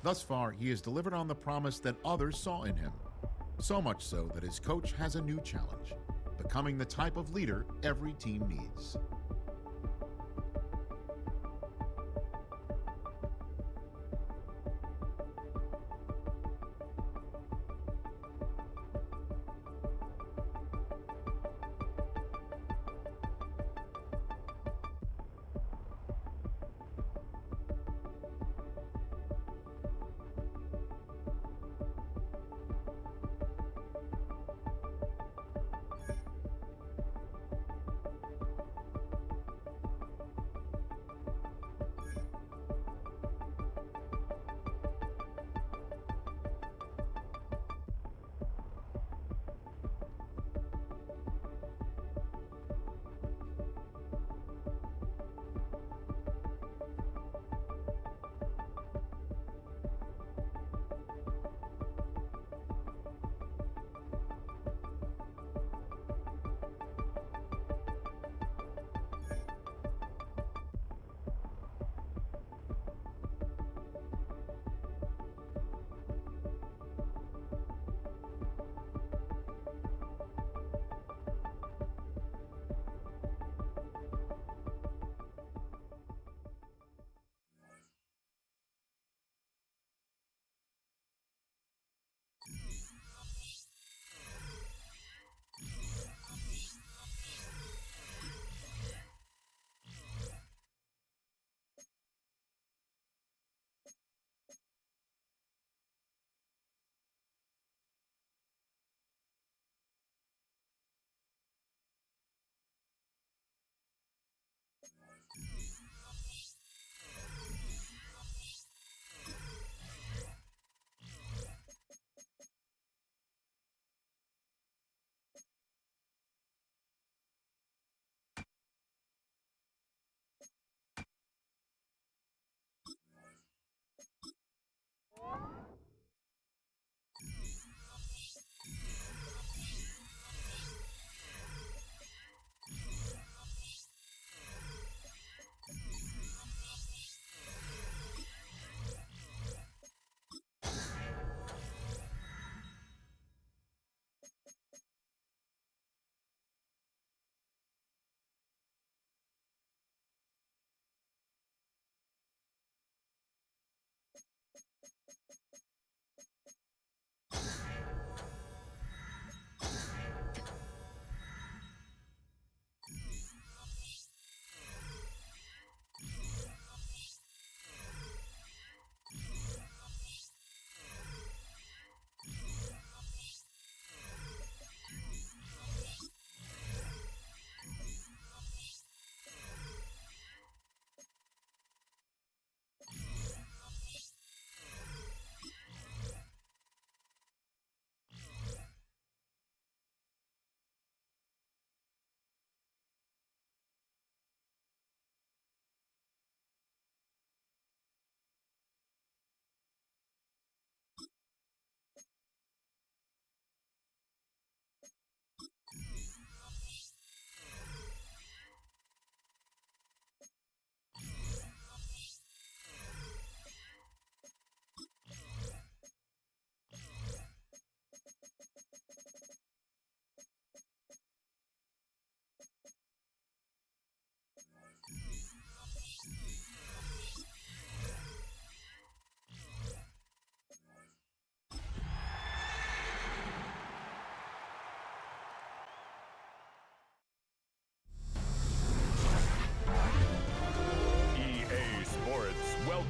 Thus far, he has delivered on the promise that others saw in him. So much so that his coach has a new challenge: becoming the type of leader every team needs.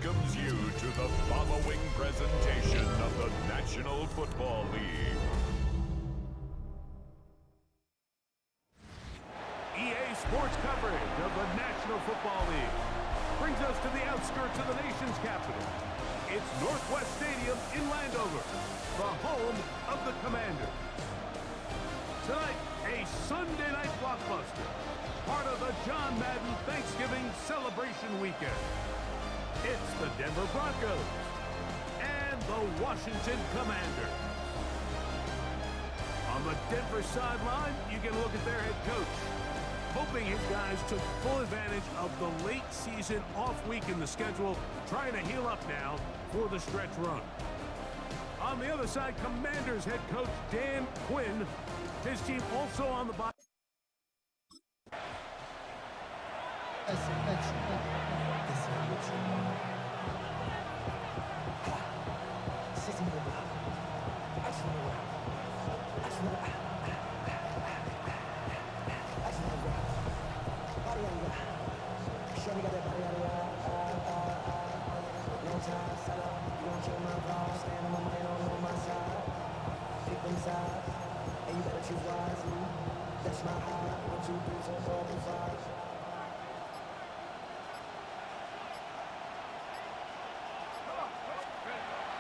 welcomes you to the following presentation of the National Football League. EA Sports coverage of the National Football League brings us to the outskirts of the nation's capital. It's Northwest Stadium in Landover, the home of the Commanders. Tonight, a Sunday night blockbuster, part of the John Madden Thanksgiving celebration weekend. It's the Denver Broncos and the Washington Commanders. On the Denver sideline, you get a look at their head coach, hoping his guys took full advantage of the late season off week in the schedule, trying to heal up now for the stretch run. On the other side, Commanders head coach Dan Quinn, his team also on the bye.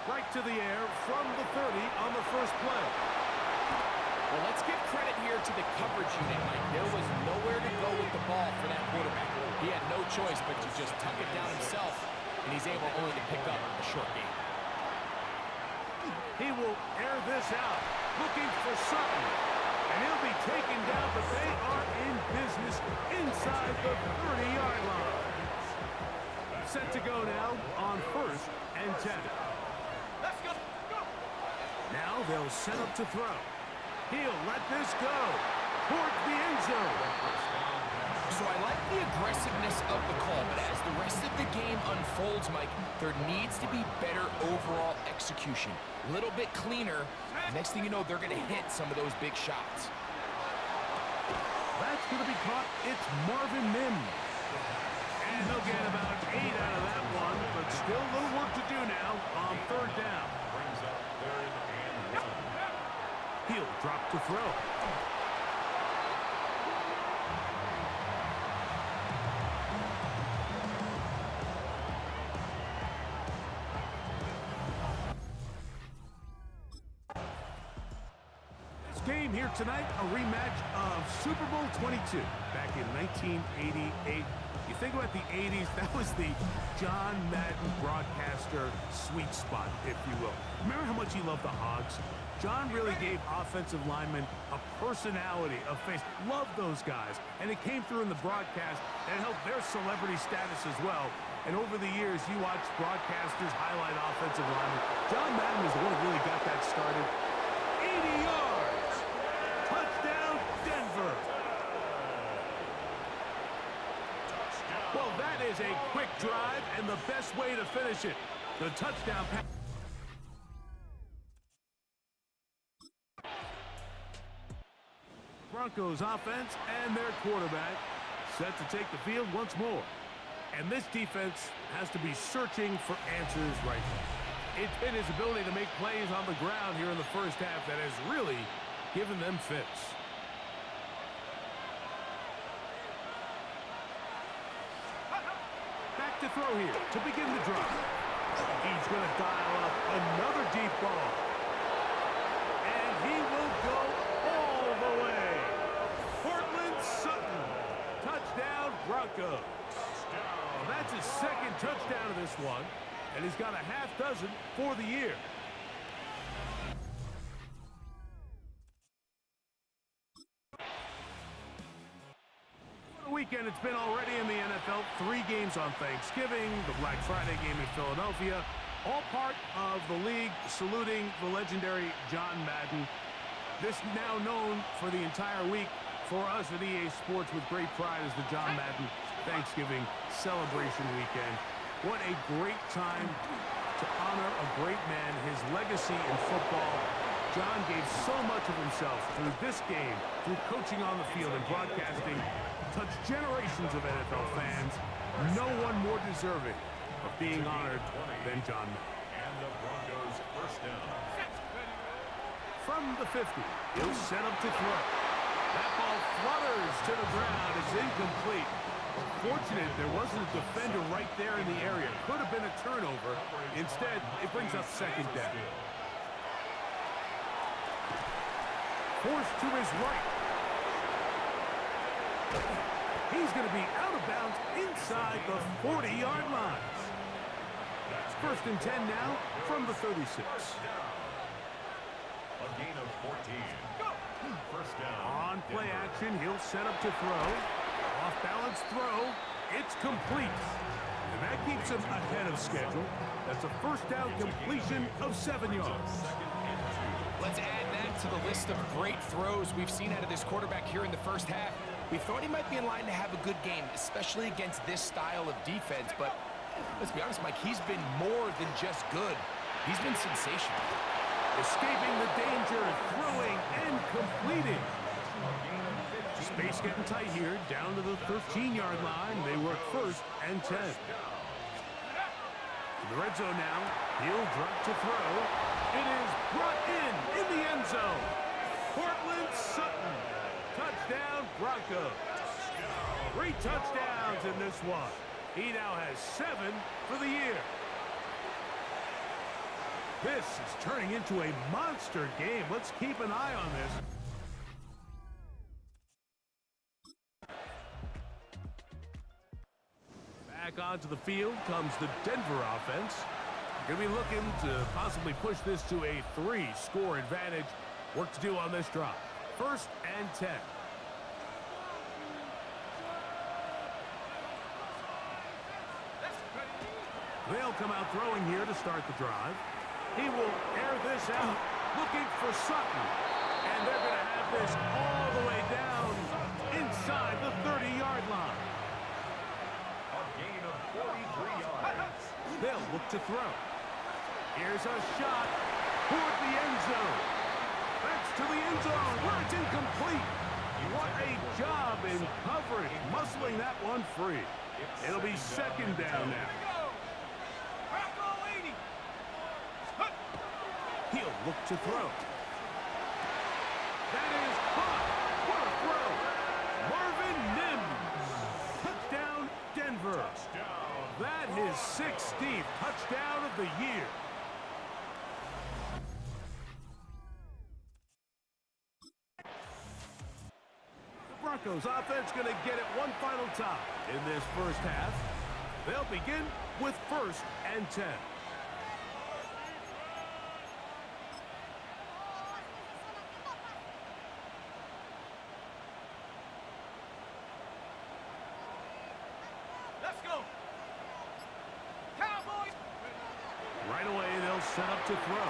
Right to the air from the 30 on the first play. Well, let's give credit here to the coverage unit, Mike. There was nowhere to go with the ball for that quarterback. He had no choice but to just tuck it down himself, and he's able only to pick up a short gain. He will air this out, looking for Sutton, and he'll be taken down, but they are in business inside the 30-yard line. Set to go now on 1st and 10. Let's go. Now they'll set up to throw. He'll let this go towards the end zone. So I like the aggressiveness of the call, but as the rest of the game unfolds, Mike, there needs to be better overall execution. A little bit cleaner. Next thing you know, they're going to hit some of those big shots. That's going to be caught. It's Marvin Mims. And they'll get about 8 out of that one, but still a little work to do now on 3rd down. He'll drop to throw. This game here tonight, a rematch of Super Bowl 22 back in 1988. You think about the 80s, that was the John Madden broadcaster sweet spot, if you will. Remember how much he loved the Hogs? John really gave offensive linemen a personality, a face. Loved those guys. And it came through in the broadcast and helped their celebrity status as well. And over the years, you watch broadcasters highlight offensive linemen. John Madden was the one who really got that started. 80 yards. Touchdown, Denver. Well, that is a quick drive and the best way to finish it. The touchdown pass. Broncos offense and their quarterback set to take the field once more. And this defense has to be searching for answers right now. It's been his ability to make plays on the ground here in the first half that has really given them fits. Back to throw here to begin the drive. He's going to dial up another deep ball. And he will go all the way. Portland Sutton. Touchdown, Broncos. Well, that's his second touchdown of this one. And he's got a half dozen for the year. What a weekend it's been already in the NFL. 3 games on Thanksgiving, the Black Friday game in Philadelphia. All part of the league saluting the legendary John Madden. This now known for the entire week for us at EA Sports with great pride as the John Madden Thanksgiving celebration weekend. What a great time to honor a great man, his legacy in football. John gave so much of himself through this game, through coaching on the field and broadcasting, touched generations of NFL fans. No one more deserving of being honored than John Madden. And the Broncos first down. From the 50, he'll set up to throw. That ball flutters to the ground. It's incomplete. Fortunate there wasn't a defender right there in the area. Could have been a turnover. Instead, it brings up 2nd down. Forced to his right. He's going to be out of bounds inside the 40-yard line. 1st and 10 now from the 36. A gain of 14. First down. On play action, he'll set up to throw. Off-balance throw. It's complete. And that keeps him ahead of schedule. That's a first down completion of 7 yards. Let's add that to the list of great throws we've seen out of this quarterback here in the first half. We thought he might be in line to have a good game, especially against this style of defense. But let's be honest, Mike, he's been more than just good. He's been sensational. Escaping the danger, throwing, and completing. Space getting tight here, down to the 13-yard line. They work first and 10. In the red zone now, he'll drop to throw. It is brought in the end zone. Cortland Sutton, touchdown Broncos. 3 touchdowns in this one. He now has 7 for the year. This is turning into a monster game. Let's keep an eye on this. Back onto the field comes the Denver offense. Going to be looking to possibly push this to a 3-score advantage. Work to do on this drive. First and 10. They'll come out throwing here to start the drive. He will air this out, looking for Sutton. And they're going to have this all the way down inside the 30-yard line. A gain of 43 yards. They'll look to throw. Here's a shot toward the end zone. That's to the end zone where it's incomplete. What a job in coverage, muscling that one free. It'll be second down now. He'll look to throw. That is caught. What a throw. Marvin Mims. Touchdown, Denver. That is 16th touchdown of the year. The Broncos offense going to get it one final time in this first half. They'll begin with first and 10. Right away, they'll set up to throw.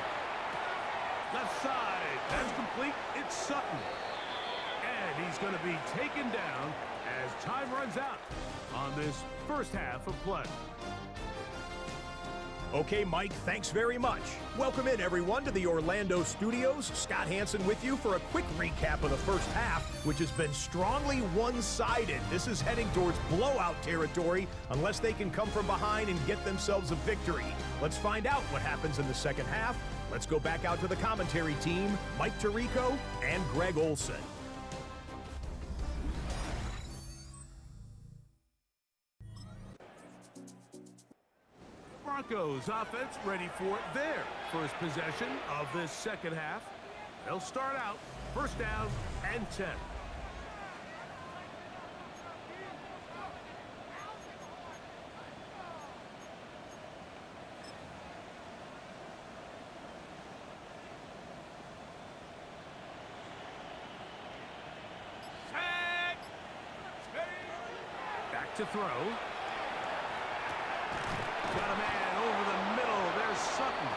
Left side, that's complete. It's Sutton. And he's going to be taken down as time runs out on this first half of play. Okay, Mike, thanks very much. Welcome in, everyone, to the Orlando studios. Scott Hansen with you for a quick recap of the first half, which has been strongly one-sided. This is heading towards blowout territory unless they can come from behind and get themselves a victory. Let's find out what happens in the second half. Let's go back out to the commentary team, Mike Tirico and Greg Olson. Broncos offense ready for their first possession of this second half. They'll start out first down and 10. Back to throw. Got a man over the middle. There's Sutton.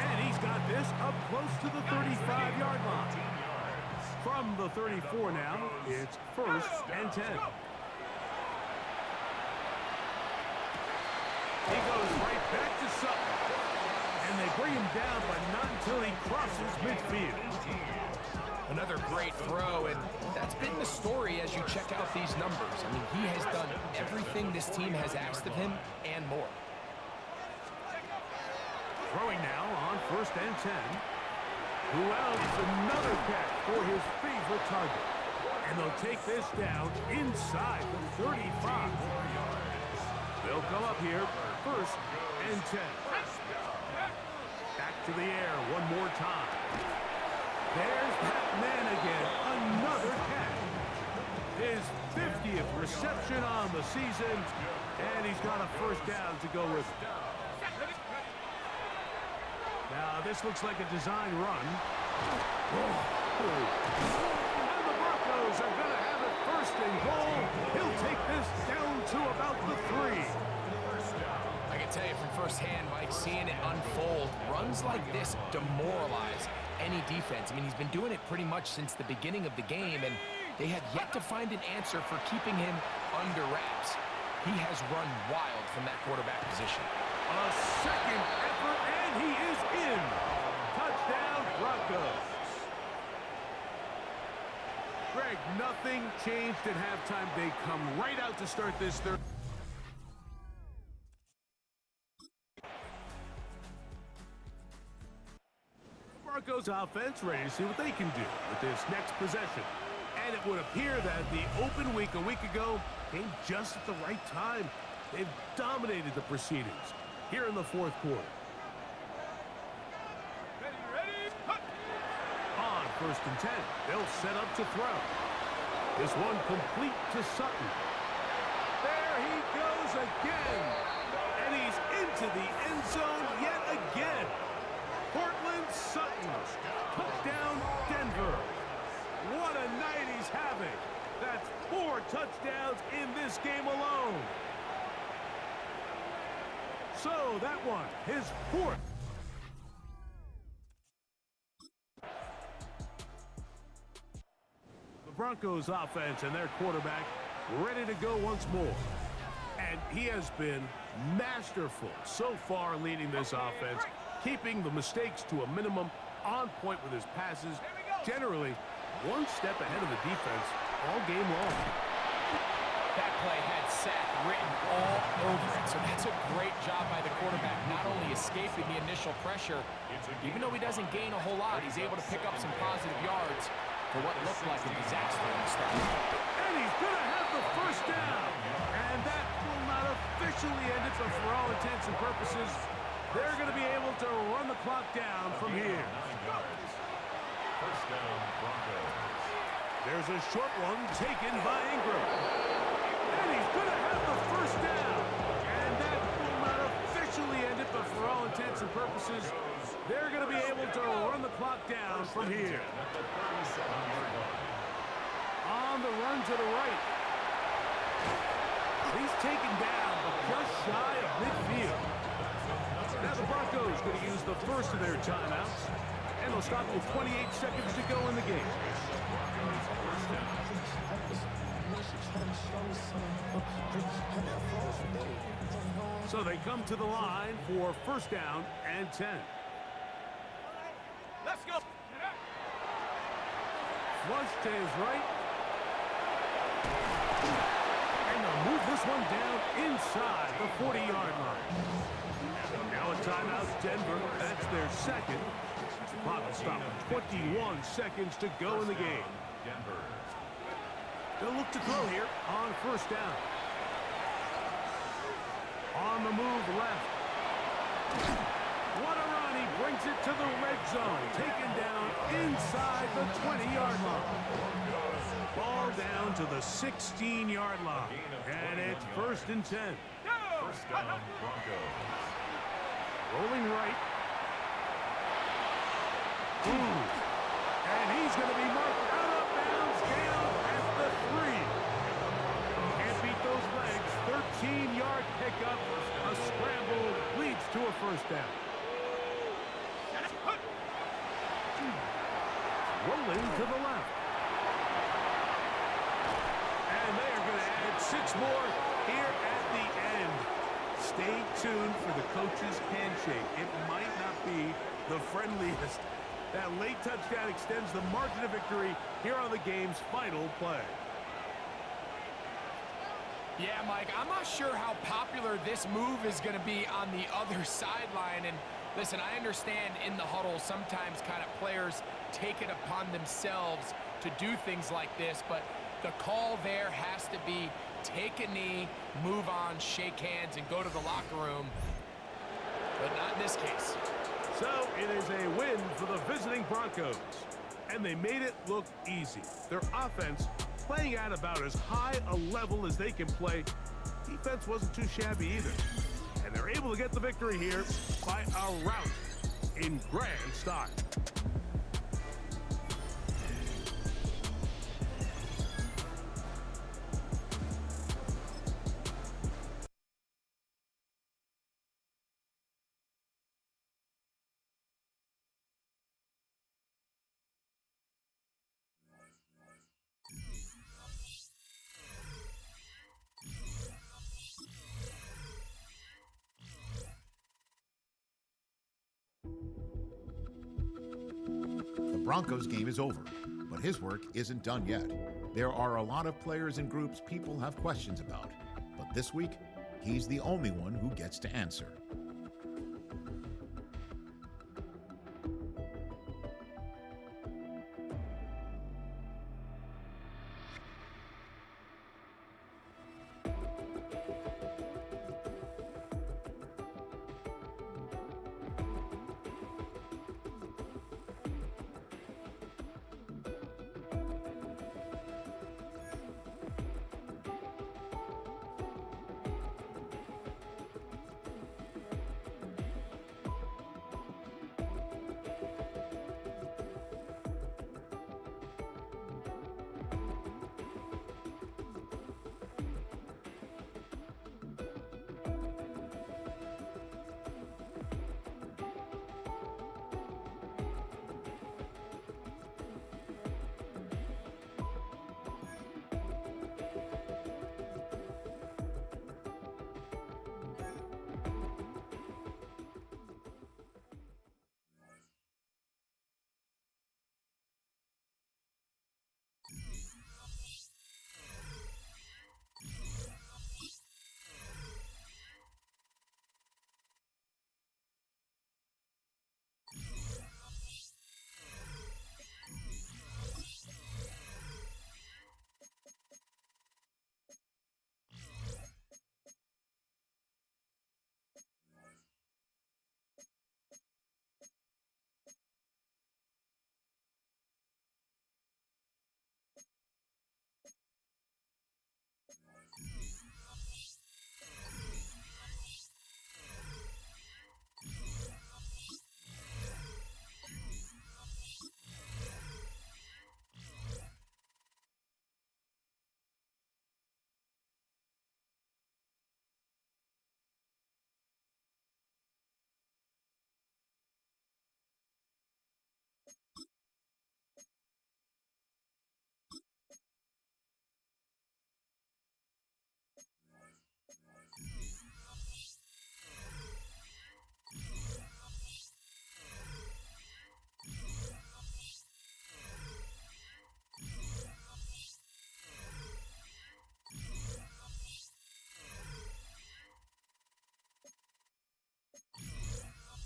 And he's got this up close to the 35-yard line. From the 34 now, it's first and 10. He goes right back to Sutton. And they bring him down, but not until he crosses midfield. Another great throw, and that's been the story as you check out these numbers. I mean, he has done everything this team has asked of him and more. Throwing now on first and 10. Who else? Another catch for his favorite target. And they'll take this down inside the 35. They'll come up here first and 10. Back to the air one more time. There's that man again, another catch. His 50th reception on the season, and he's got a first down to go with it. Now, this looks like a design run. And the Broncos are going to have it first and goal. He'll down to about the 3. I can tell you from firsthand, Mike, seeing it unfold, runs like this demoralize any defense. I mean, he's been doing it pretty much since the beginning of the game, and they have yet to find an answer for keeping him under wraps. He has run wild from that quarterback position. A second effort, and he is in. Touchdown, Broncos. Greg, nothing changed at halftime. They come right out to start this third. Broncos offense ready to see what they can do with this next possession. And it would appear that the open week a week ago came just at the right time. They've dominated the proceedings here in the fourth quarter. Ready, on 1st and 10, they'll set up to throw. This one complete to Sutton. There he goes again. And he's into the end zone yet again. Portland Sutton. Touchdown, Denver. What a night he's having. That's 4 touchdowns in this game alone. So that one, his 4th. The Broncos offense and their quarterback ready to go once more. And he has been masterful so far leading this offense, keeping the mistakes to a minimum, on point with his passes, generally one step ahead of the defense all game long. That play had sack written all over it, so that's a great job by the quarterback, not only escaping the initial pressure, even though he doesn't gain a whole lot, he's able to pick up some positive yards for what looked like a disaster in the start. And he's going to have the first down. And that will not officially end it, but for all intents and purposes, they're going to be able to run the clock down from here. First down, Broncos. There's a short one taken by Ingram. And he's going to have the first down. And that will not officially end it, but for all intents and purposes, they're going to be able to run the clock down from here. On the run to the right. He's taken down, but just shy of midfield. Now the Broncos going to use the first of their timeouts. And they'll stop with 28 seconds to go in the game. So they come to the line for 1st down and 10. Let's go. Flush to his right. And they'll move this one down inside the 40-yard line. Now a timeout, Denver. That's their second. Clock will stop. 21 seconds to go in the game. They'll look to throw here on 1st down. On the move left. What a run. He brings it to the red zone. Taken down inside the 20-yard line. Ball down to the 16-yard line. And it's 1st and 10. First down, Broncos. Rolling right. And he's going to be marked out of bounds down at the 3. Can't beat those legs. 13-yard pickup. A scramble leads to a 1st down. Rolling to the left. And they are going to add 6 more here at the end. Stay tuned for the coach's handshake. It might not be the friendliest. That late touchdown extends the margin of victory here on the game's final play. Yeah, Mike, I'm not sure how popular this move is going to be on the other sideline. And listen, I understand in the huddle sometimes kind of players take it upon themselves to do things like this, but the call there has to be take a knee, move on, shake hands, and go to the locker room. But not in this case. So it is a win for the visiting Broncos. And they made it look easy. Their offense playing at about as high a level as they can play. Defense wasn't too shabby either. And they're able to get the victory here by a rout in grand style. Broncos game is over, but his work isn't done yet. There are a lot of players and groups people have questions about, but this week, he's the only one who gets to answer.